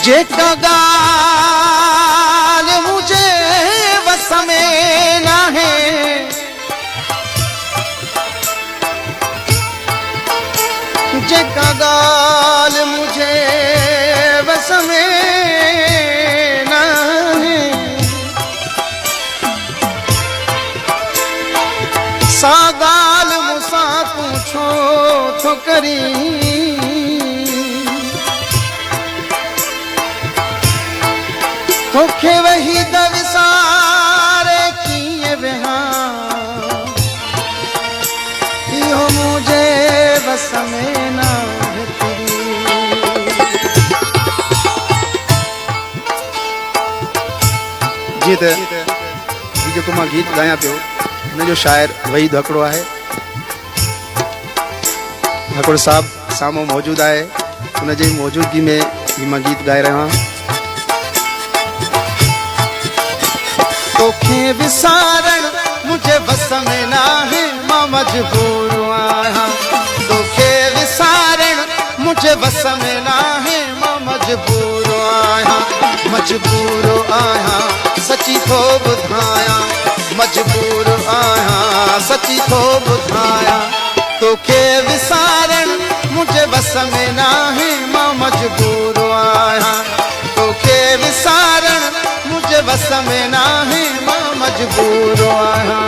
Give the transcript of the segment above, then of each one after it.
जेका गाल मुझे वस में ना है, जेका गाल मुझे वस में ना है, सा गाल मुसा पूछो तो करी, तोखे वही दविसारे किए बिहार, यो मुझे बस में ना जी त जेको मां गीत ॻायां पियो हिन जो शाइर वहीद हकड़ो आहे। हकड़ो साहब साम्हूं मौजूद आहे, उन जी मौजूदगी में ही मां गीत ॻाए रहियो आहियां। तोखे विसारण मुझे बस में ना है, मां मजबूर आया, तोखे विसारण मुझे बस में ना है, मां मजबूर आया, मजबूर आया सची थो ॿुधाया, मजबूर आया सची थो ॿुधाया, तोखे विसारण मुझे बस में ना है, मां मजबूर आया, तोखे विसारण मुझे बस में ना है, मां मजबूर आया।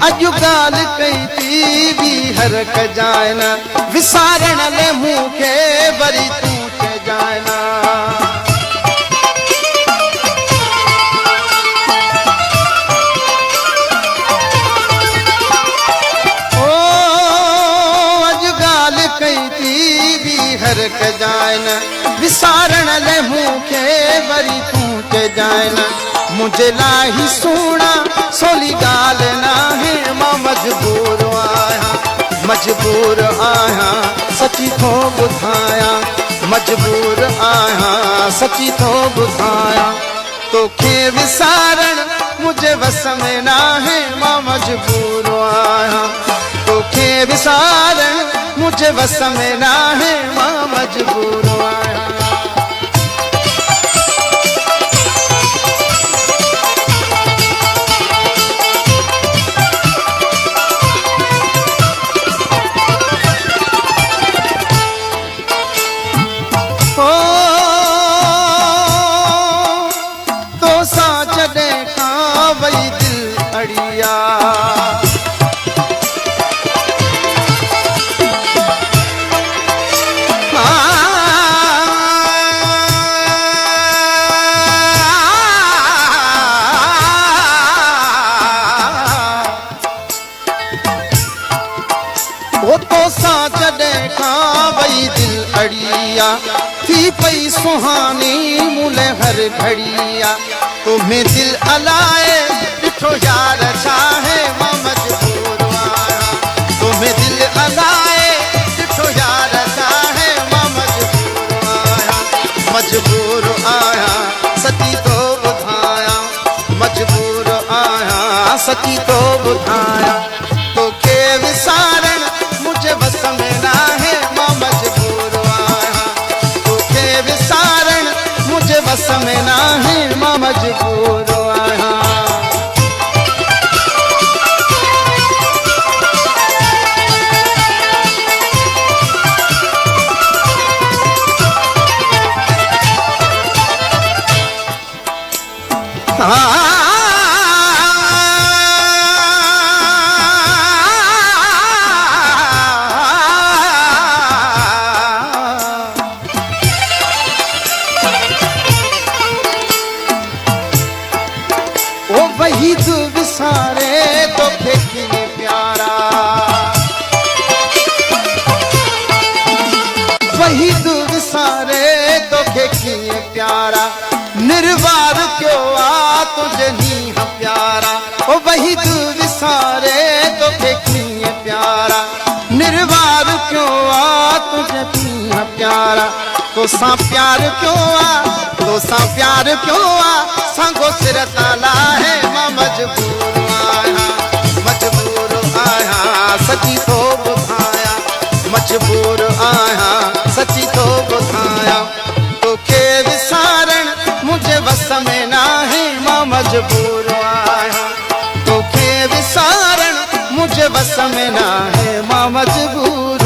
अजु गाल कई थी भी हर जायना, विसारण ले मुँह के वरी तू चे जायना, ओ अजु गाल कई थी भी हर जायना, विसारण ले मुँह के वरी तू चे जायना, मुझे लाही सोना सोली गाल ना है, मां मजबूर आया, मजबूर आया सची थो ॿुधाया, मजबूर आया सची थो ॿुधाया, तोखे विसारण मुझे बस में ना है, मां मजबूर आया, तोखे विसारण मुझे बस में ना है, मां मजबूर आया। वो तो सा जॾहिं खां वई दिल अड़िया, थी पई सुहानी मुले हर घड़िया, तुम्हें दिल अलाए ॾिठो यार छा है, मां मजबूर आया, तुम्हें दिल अलाए ॾिठो यार छा है, मां मजबूर आया, मजबूर आया सची तो ॿुधाया, मजबूर आया सची तो ॿुधाया, तोखे विसारण मुझे बस में ना है, मां मजबूर आया, तोखे विसारण मुझे बस में ना है मां मजबूर आया। ओ वही तू विसारे तो फेंकी प्यारा, वही तू विसारे तो फेंकी प्यारा, निर्वार क्यों आ तुझे नी प्यारा। ओ वही तू विसारे तो फेंकी प्यारा, निर्वार क्यों आ तुझे नी प्यारा। तो सा प्यार क्यों आ, तो सा प्यार क्यों आ, संगो सिर ताला है मां मजबूर आया, मजबूर आया सची तो बुधाया, मजबूर आया सची तो बुधाया। तो के विसारण मुझे बस में ना है मां मजबूर आया, तो के विसारण मुझे बस में ना है मां मजबूर